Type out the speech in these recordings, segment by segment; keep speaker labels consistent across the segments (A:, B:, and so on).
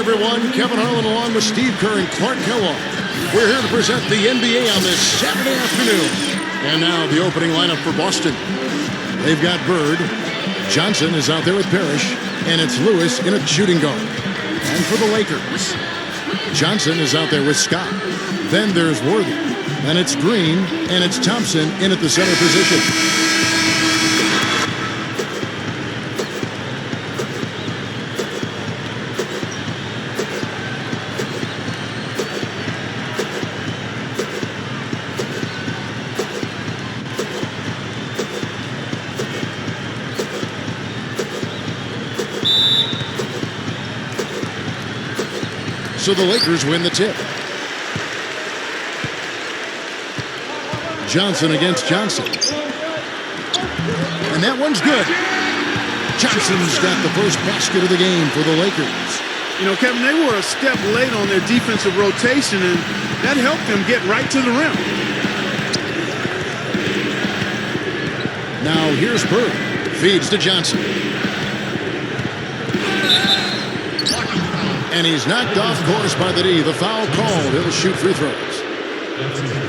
A: everyone. Kevin Harlan along with Steve Kerr and Clark Kellogg. We're here to present the NBA on this Saturday afternoon. And now the opening lineup for Boston. They've got Bird. Johnson is out there with Parrish. And it's Lewis in at shooting guard. And for the Lakers, Johnson is out there with Scott. Then there's Worthy. And it's Green. And it's Thompson in at the center position. So the Lakers win the tip. Johnson against Johnson. And that one's good. Johnson's got the first basket of the game for the Lakers.
B: You know, Kevin, they were a step late on their defensive rotation, and that helped them get right to the rim.
A: Now here's Bird. Feeds to Johnson. And he's knocked off course by the D. The foul called. He'll shoot free throws.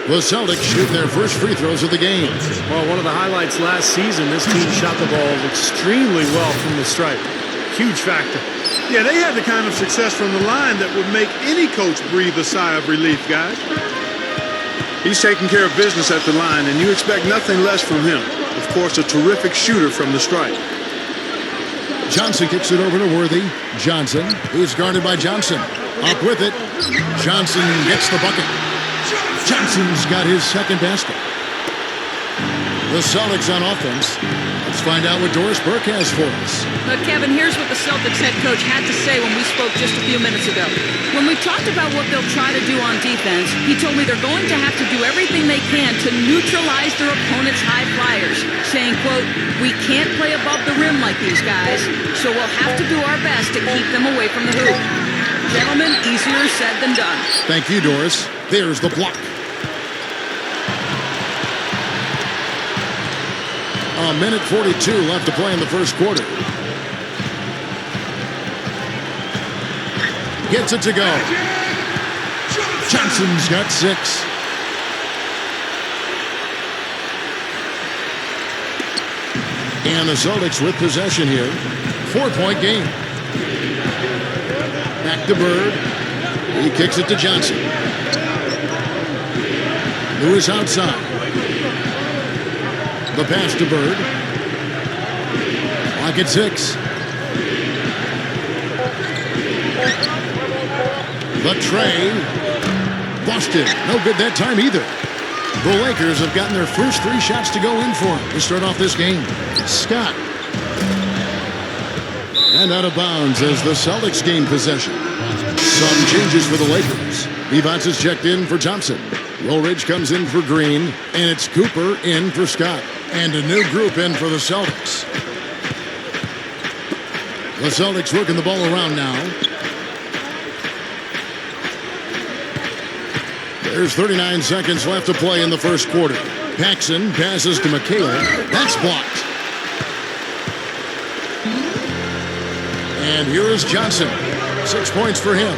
A: The Celtics shoot their first free throws of the game.
C: Well, one of the highlights last season, this team shot the ball extremely well from the stripe. Huge factor.
B: Yeah, they had the kind of success from the line that would make any coach breathe a sigh of relief, guys. He's taking care of business at the line, and you expect nothing less from him. Of course, a terrific shooter from the stripe.
A: Johnson kicks it over to Worthy. Johnson is guarded by Johnson. Up with it. Johnson gets the bucket. Johnson's got his second basket. The Celtics on offense. Let's find out what Doris Burke has for us.
D: But Kevin, here's what the Celtics head coach had to say when we spoke just a few minutes ago. When we talked about what they'll try to do on defense, he told me they're going to have to do everything they can to neutralize their opponent's high flyers, saying, quote, "We can't play above the rim like these guys, so we'll have to do our best to keep them away from the hoop." Gentlemen, easier said than done.
A: Thank you, Doris. There's the block. A minute 42 left to play in the first quarter. Gets it to go. Johnson's got 6. And the Celtics with possession here. 4-point game. Back to Bird. He kicks it to Johnson. Lewis outside. The pass to Bird. Clock at 6. The tray. Busted. No good that time either. The Lakers have gotten their first 3 shots to go in for him to start off this game. Scott. And out of bounds as the Celtics gain possession. Some changes for the Lakers. Levac is checked in for Thompson. Woolridge comes in for Green. And it's Cooper in for Scott. And a new group in for the Celtics. The Celtics working the ball around now. There's 39 seconds left to play in the first quarter. Paxson passes to Michaela. That's blocked. And here is Johnson. 6 points for him.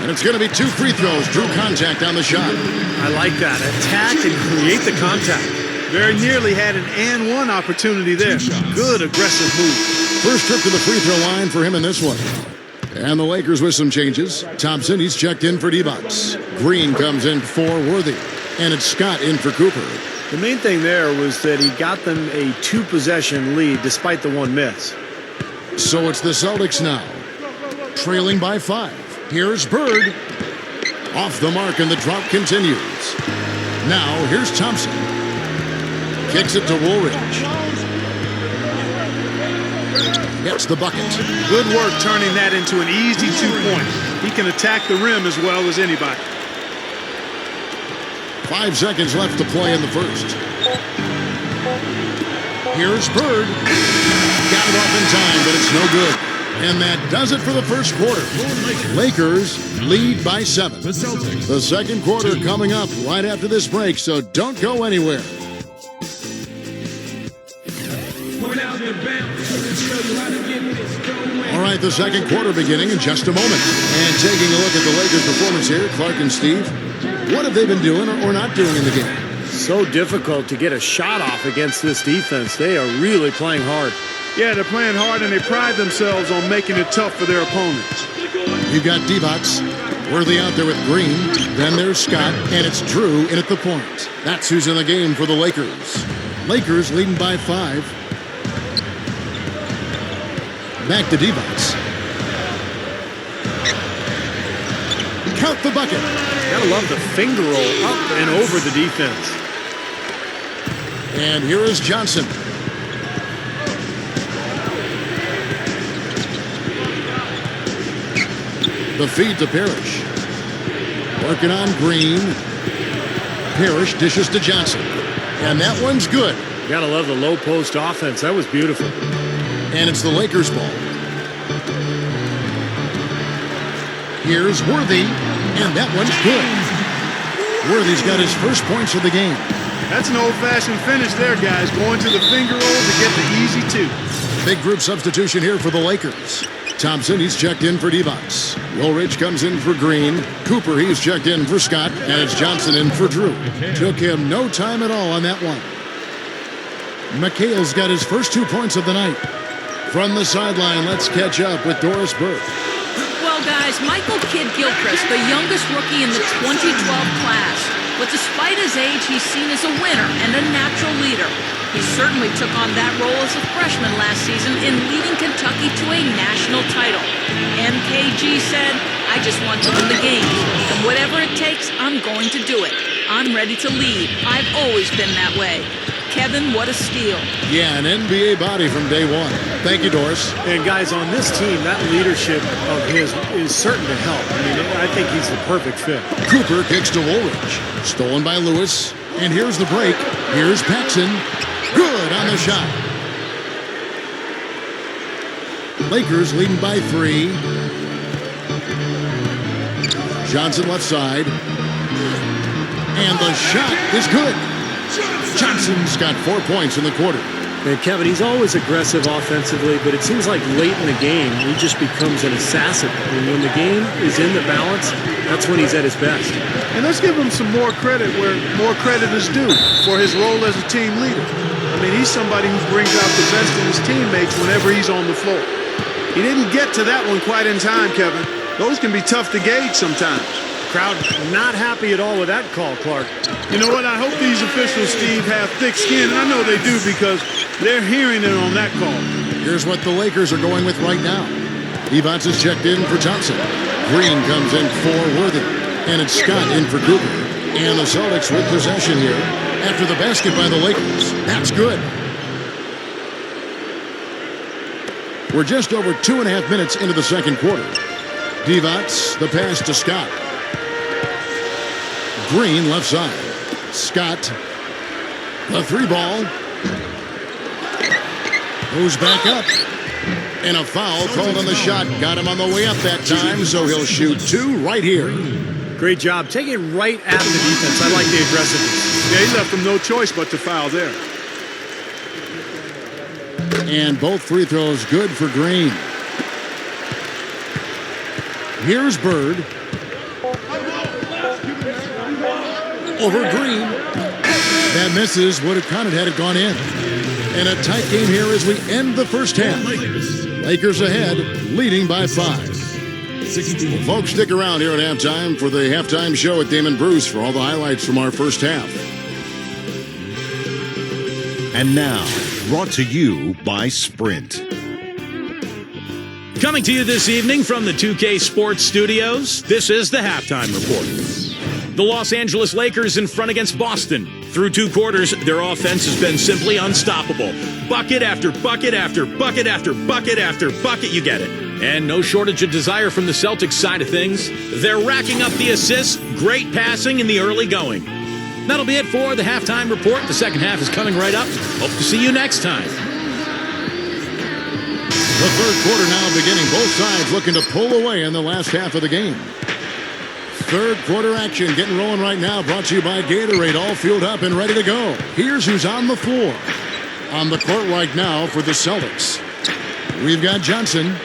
A: And it's going to be 2 free throws. Drew contact on the shot.
C: I like that. Attack and create the contact.
B: Very nearly had an and one opportunity there. Good aggressive move.
A: First trip to the free throw line for him in this one. And the Lakers with some changes. Thompson, he's checked in for D-Box. Green comes in for Worthy. And it's Scott in for Cooper.
C: The main thing there was that he got them a 2-possession lead despite the 1 miss.
A: So it's the Celtics now. Trailing by 5. Here's Bird. Off the mark and the drop continues. Now here's Thompson. Kicks it to Woolridge. Gets the bucket.
B: Good work turning that into an easy 2-point. He can attack the rim as well as anybody.
A: 5 seconds left to play in the first. Here's Bird. Got it off in time, but it's no good. And that does it for the first quarter. Lakers lead by 7. The second quarter coming up right after this break, so don't go anywhere. All right, the second quarter beginning in just a moment. And taking a look at the Lakers' performance here, Clark and Steve, what have they been doing or not doing in the game?
C: So difficult to get a shot off against this defense. They are really playing hard.
B: Yeah, they're playing hard, and they pride themselves on making it tough for their opponents.
A: You've got Divac, Worthy out there with Green. Then there's Scott, and it's Drew in at the point. That's who's in the game for the Lakers. Lakers leading by 5. Back to Divac. Count the bucket.
C: Gotta love the finger roll up and over the defense.
A: And here is Johnson. The feed to Parrish. Working on Green. Parrish dishes to Johnson. And that one's good.
C: Gotta love the low post offense. That was beautiful.
A: And it's the Lakers' ball. Here's Worthy. And that one's good. Worthy's got his first points of the game.
B: That's an old-fashioned finish there, guys. Going to the finger roll to get the easy 2.
A: Big group substitution here for the Lakers. Thompson, he's checked in for Divac. Woolridge comes in for Green. Cooper, he's checked in for Scott. And it's Johnson in for Drew. Took him no time at all on that one. McHale's got his first 2 points of the night. From the sideline, let's catch up with Doris Burke.
D: Well, guys, Michael Kidd-Gilchrist, the youngest rookie in the 2012 class. But despite his age, he's seen as a winner and a natural leader. He certainly took on that role as a freshman last season in leading Kentucky to a national title. MKG said, "I just want to win the game. And whatever it takes, I'm going to do it. I'm ready to lead. I've always been that way." Kevin, what a steal.
A: Yeah, an NBA body from day one. Thank you, Doris.
C: And guys, on this team, that leadership of his is certain to help. I mean, I think he's the perfect fit.
A: Cooper kicks to Woolridge. Stolen by Lewis. And here's the break. Here's Paxson. Good on the shot. Lakers leading by 3. Johnson left side. And the shot is good. Johnson's got 4 points in the quarter.
C: And Kevin, he's always aggressive offensively, but it seems like late in the game, he just becomes an assassin. And when the game is in the balance, that's when he's at his best.
B: And let's give him some more credit where more credit is due for his role as a team leader. I mean, he's somebody who brings out the best in his teammates whenever he's on the floor. He didn't get to that one quite in time, Kevin. Those can be tough to gauge sometimes.
C: Crowd not happy at all with that call, Clark.
B: You know what? I hope these officials, Steve, have thick skin. And I know they do because they're hearing it on that call.
A: Here's what the Lakers are going with right now. Divac is checked in for Thompson. Green comes in for Worthy. And it's Scott in for Cooper. And the Celtics with possession here after the basket by the Lakers. That's good. We're just over 2.5 minutes into the second quarter. Divac, the pass to Scott. Green left side. Scott. The 3 ball. Goes back up. And a foul called on the shot. Got him on the way up that time, so he'll shoot 2 right here.
C: Great job. Take it right at the defense. I like the aggressiveness.
B: Yeah, he left him no choice but to foul there.
A: And both free throws good for Green. Here's Bird. Over Green. That misses. Would have counted had it gone in. And a tight game here as we end the first half. Lakers ahead, leading by 5. Well, folks, stick around here at halftime for the halftime show at Damon Bruce for all the highlights from our first half.
E: And now, brought to you by Sprint.
F: Coming to you this evening from the 2K Sports Studios, this is the Halftime Report. The Los Angeles Lakers in front against Boston. Through 2 quarters, their offense has been simply unstoppable. Bucket after bucket after bucket after bucket after bucket, you get it. And no shortage of desire from the Celtics side of things. They're racking up the assists, great passing in the early going. That'll be it for the Halftime Report. The second half is coming right up. Hope to see you next time.
A: The third quarter now beginning. Both sides looking to pull away in the last half of the game. Third quarter action getting rolling right now. Brought to you by Gatorade. All fueled up and ready to go. Here's who's on the floor. On the court right now for the Celtics. We've got Johnson.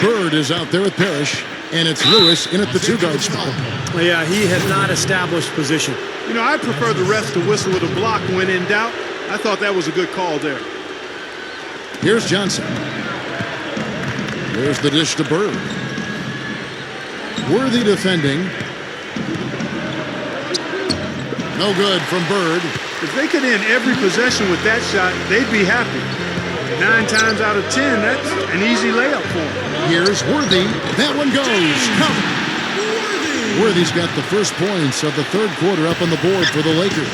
A: Bird is out there with Parrish, and it's Lewis in at the 2-guard spot.
C: Yeah, he had not established position.
B: You know, I prefer the refs to whistle with a block when in doubt. I thought that was a good call there.
A: Here's Johnson. There's the dish to Bird. Worthy defending. No good from Bird.
B: If they could end every possession with that shot, they'd be happy. 9 times out of 10, that's an easy layup for them.
A: Here's Worthy. That one goes. Count. Worthy's got the first points of the third quarter up on the board for the Lakers.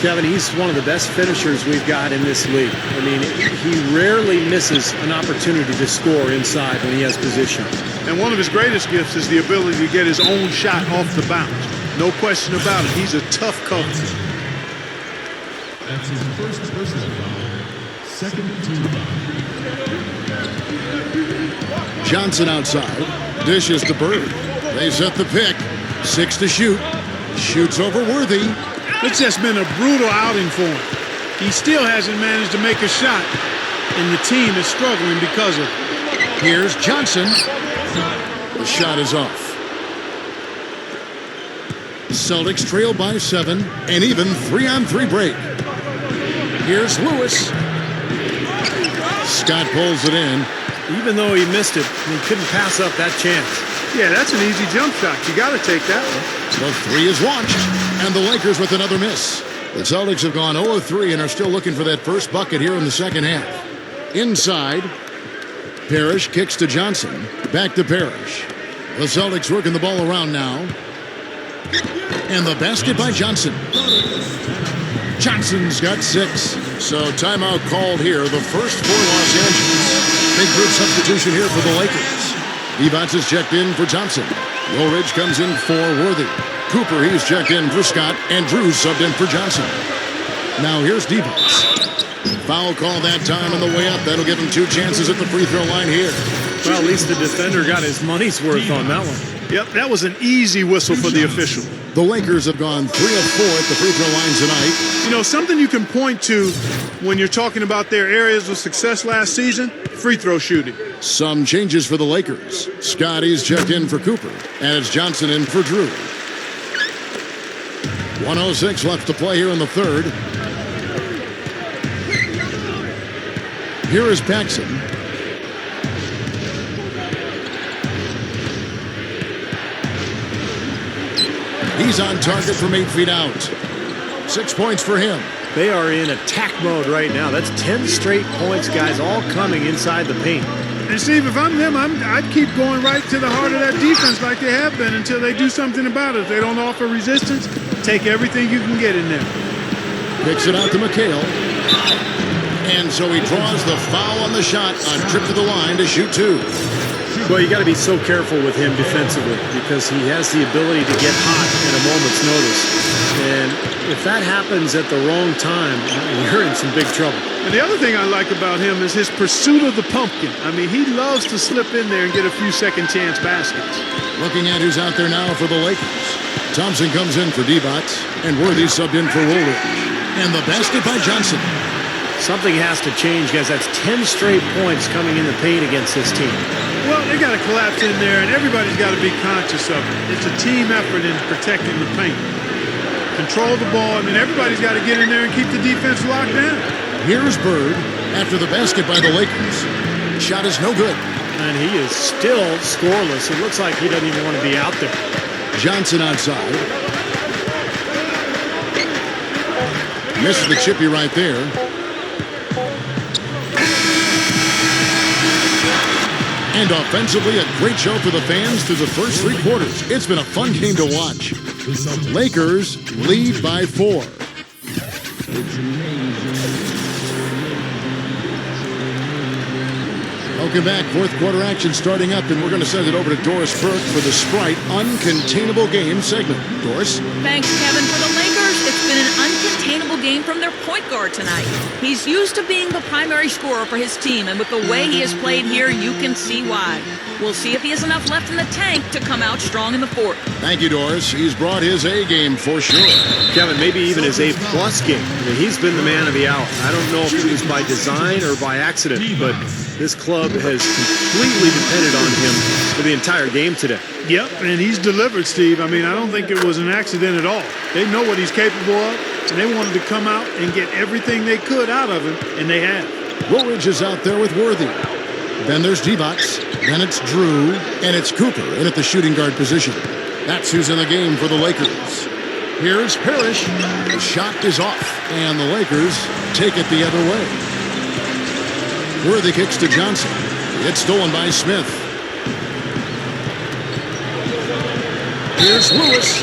C: Kevin, he's one of the best finishers we've got in this league. I mean, he rarely misses an opportunity to score inside when he has position.
B: And one of his greatest gifts is the ability to get his own shot off the bounce. No question about it. He's a tough cover.
G: That's his first personal foul. Second team foul.
A: Johnson outside. Dishes to Bird. They set the pick. 6 to shoot. Shoots over Worthy.
B: It's just been a brutal outing for him. He still hasn't managed to make a shot, and the team is struggling because of it.
A: Here's Johnson. The shot is off. Celtics trail by 7, and even 3-on-3 break. Here's Lewis. Scott pulls it in.
C: Even though he missed it, he couldn't pass up that chance.
B: Yeah, that's an easy jump shot. You got to take that one.
A: The 3 is launched, and the Lakers with another miss. The Celtics have gone 0-3 and are still looking for that first bucket here in the second half. Inside, Parrish kicks to Johnson. Back to Parrish. The Celtics working the ball around now. And the basket by Johnson. Johnson's got 6. So timeout called here, the first for Los Angeles. Big group substitution here for the Lakers. Evans is checked in for Thompson. Woolridge comes in for Worthy. Cooper, he's checked in for Scott. And Drews subbed in for Johnson. Now here's Devos. Foul call that time on the way up. That'll give him 2 chances at the free throw line here.
C: Well, at least the defender got his money's worth on that one.
B: Yep, that was an easy whistle for the official.
A: The Lakers have gone 3 of 4 at the free throw line tonight.
B: You know, something you can point to when you're talking about their areas of success last season, free throw shooting.
A: Some changes for the Lakers. Scotty's checked in for Cooper, and it's Johnson in for Drew. 1:06 left to play here in the third. Here is Paxson. He's on target from 8 feet out. 6 points for him.
C: They are in attack mode right now. That's 10 straight points, guys, all coming inside the paint.
B: And Steve, if I'm them, I'd keep going right to the heart of that defense like they have been until they do something about it. If they don't offer resistance, take everything you can get in there.
A: Picks it out to McHale. And so he draws the foul on the shot. A trip to the line to shoot 2.
C: Well, you got to be so careful with him defensively because he has the ability to get hot at a moment's notice. And if that happens at the wrong time, you're in some big trouble.
B: And the other thing I like about him is his pursuit of the pumpkin. I mean, he loves to slip in there and get a few second chance baskets.
A: Looking at who's out there now for the Lakers. Thompson comes in for Devos, and Worthy subbed in for Woolridge. And the basket by Johnson.
C: Something has to change, guys. That's 10 straight points coming in the paint against this team.
B: Well, they got to collapse in there, and everybody's got to be conscious of it. It's a team effort in protecting the paint. Control the ball. I mean, everybody's got to get in there and keep the defense locked down.
A: Here's Bird after the basket by the Lakers. Shot is no good.
C: And he is still scoreless. It looks like he doesn't even want to be out there.
A: Johnson outside. Misses the chippy right there. And offensively, a great show for the fans through the first 3 quarters. It's been a fun game to watch. Lakers lead by 4. Welcome back. 4th quarter action starting up, and we're going to send it over to Doris Burke for the Sprite Uncontainable Game segment. Doris?
D: Thanks, Kevin. For the Lakers, it's been an uncontainable game from their point guard tonight. He's used to being the primary scorer for his team, and with the way he has played here, you can see why. We'll see if he has enough left in the tank to come out strong in the fourth.
A: Thank you, Doris. He's brought his A game for sure.
C: Kevin, maybe even his A-plus game. I mean, he's been the man of the hour. I don't know if it was by design or by accident, but this club has completely depended on him for the entire game today.
B: Yep, and he's delivered, Steve. I mean, I don't think it was an accident at all. They know what he's capable of, and they wanted to come out and get everything they could out of him, and they have.
A: Woolridge is out there with Worthy. Then there's Divac. Then it's Drew. And it's Cooper in at the shooting guard position. That's who's in the game for the Lakers. Here's Parrish. The shot is off. And the Lakers take it the other way. Worthy kicks to Johnson. It's stolen by Smith. Here's Lewis.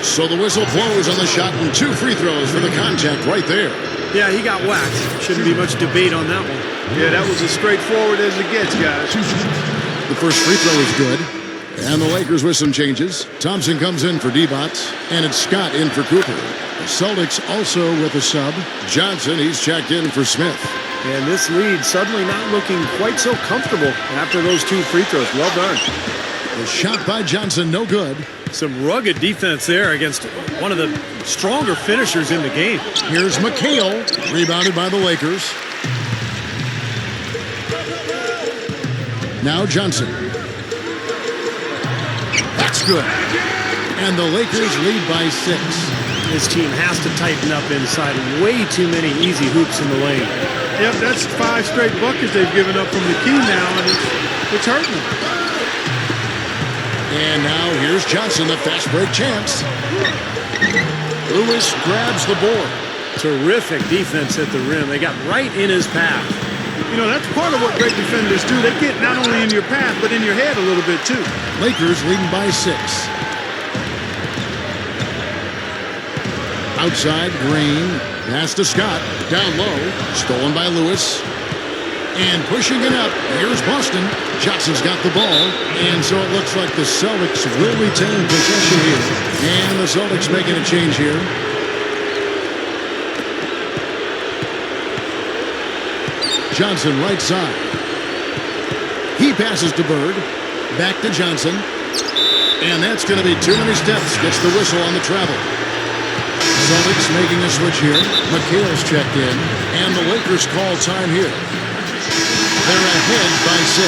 A: So the whistle blows on the shot and 2 free throws for the contact right there.
C: Yeah, he got whacked. Shouldn't be much debate on that one.
B: Yeah, that was as straightforward as it gets, guys.
A: The first free throw is good. And the Lakers with some changes. Thompson comes in for Divac, and it's Scott in for Cooper. The Celtics also with a sub. Johnson, he's checked in for Smith.
C: And this lead suddenly not looking quite so comfortable after those 2 free throws. Well done.
A: The shot by Johnson, no good.
C: Some rugged defense there against one of the stronger finishers in the game.
A: Here's McHale, rebounded by the Lakers. Now Johnson. That's good. And the Lakers lead by 6.
C: This team has to tighten up inside. Way too many easy hoops in the lane.
B: Yep, that's 5 straight buckets they've given up from the key now, and it's hurting them.
A: And now here's Johnson, the fast break chance. Lewis grabs the board.
C: Terrific defense at the rim. They got right in his path.
B: You know, that's part of what great defenders do. They get not only in your path, but in your head a little bit, too.
A: Lakers leading by 6. Outside, Green. Pass to Scott. Down low. Stolen by Lewis. And pushing it up, here's Boston. Johnson's got the ball. And so it looks like the Celtics will retain possession here. And the Celtics making a change here. Johnson right side. He passes to Bird. Back to Johnson. And that's going to be too many steps. Gets the whistle on the travel. Celtics making a switch here. McHale's checked in. And the Lakers call time here. They're ahead by 6.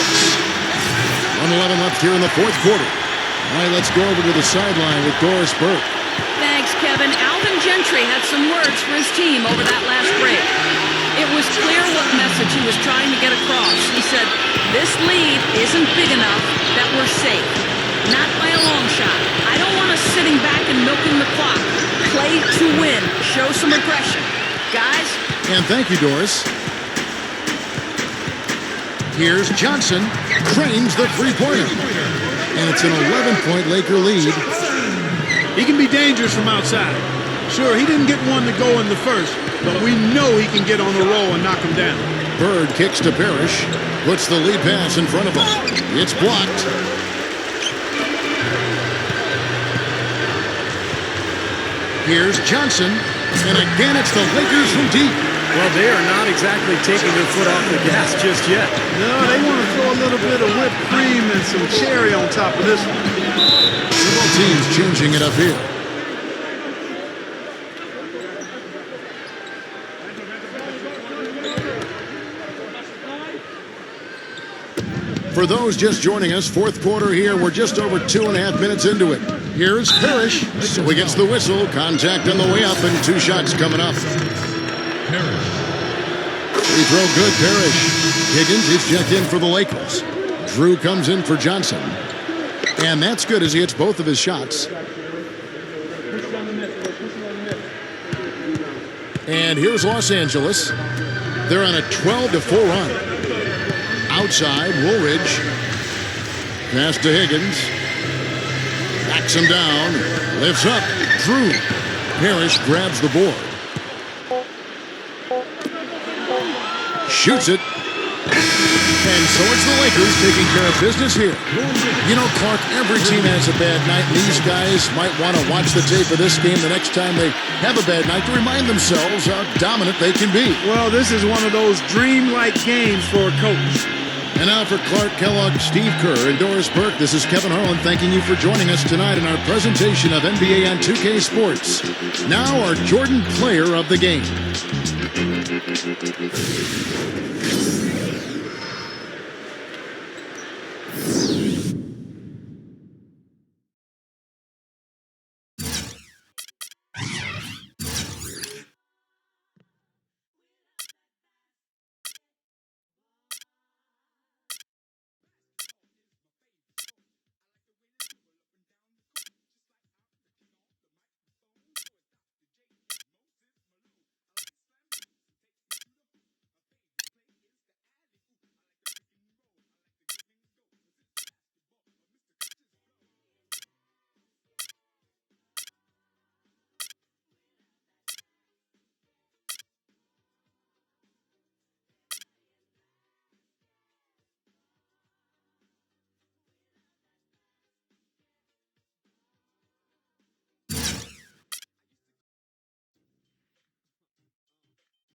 A: 1:11 left here in the fourth quarter. All right, let's go over to the sideline with Doris Burke.
D: Thanks, Kevin. Alvin Gentry had some words for his team over that last break. It was clear what message he was trying to get across. He said, this lead isn't big enough that we're safe. Not by a long shot. I don't want us sitting back and milking the clock. Play to win. Show some aggression. Guys?
A: And thank you, Doris. Here's Johnson. Trains the three-pointer. And it's an 11-point Laker lead.
B: He can be dangerous from outside. Sure, he didn't get one to go in the first, but we know he can get on the roll and knock him down.
A: Bird kicks to Parrish. Puts the lead pass in front of him. It's blocked. Here's Johnson. And again, it's the Lakers from deep.
C: Well, they are not exactly taking their foot off the gas just yet.
B: No, they want to throw a little bit of whipped cream and some cherry on top of this one.
A: Both teams changing it up here. For those just joining us, fourth quarter here. We're just over 2.5 minutes into it. Here's Parrish. So he gets the whistle. Contact on the way up and 2 shots coming up. Free throw good, Parrish. Higgins is checked in for the Lakers. Drew comes in for Johnson. And that's good as he hits both of his shots. And here's Los Angeles. They're on a 12-4 run. Outside, Woolridge. Pass to Higgins. Backs him down. Lifts up. Drew. Parrish grabs the board. Shoots it. And so it's the Lakers taking care of business here. You know, Clark, every team has a bad night. These guys might want to watch the tape of this game the next time they have a bad night to remind themselves how dominant they can be.
B: Well, this is one of those dreamlike games for a coach.
A: And now for Clark Kellogg, Steve Kerr, and Doris Burke, this is Kevin Harlan thanking you for joining us tonight in our presentation of NBA on 2K Sports. Now our Jordan Player of the Game.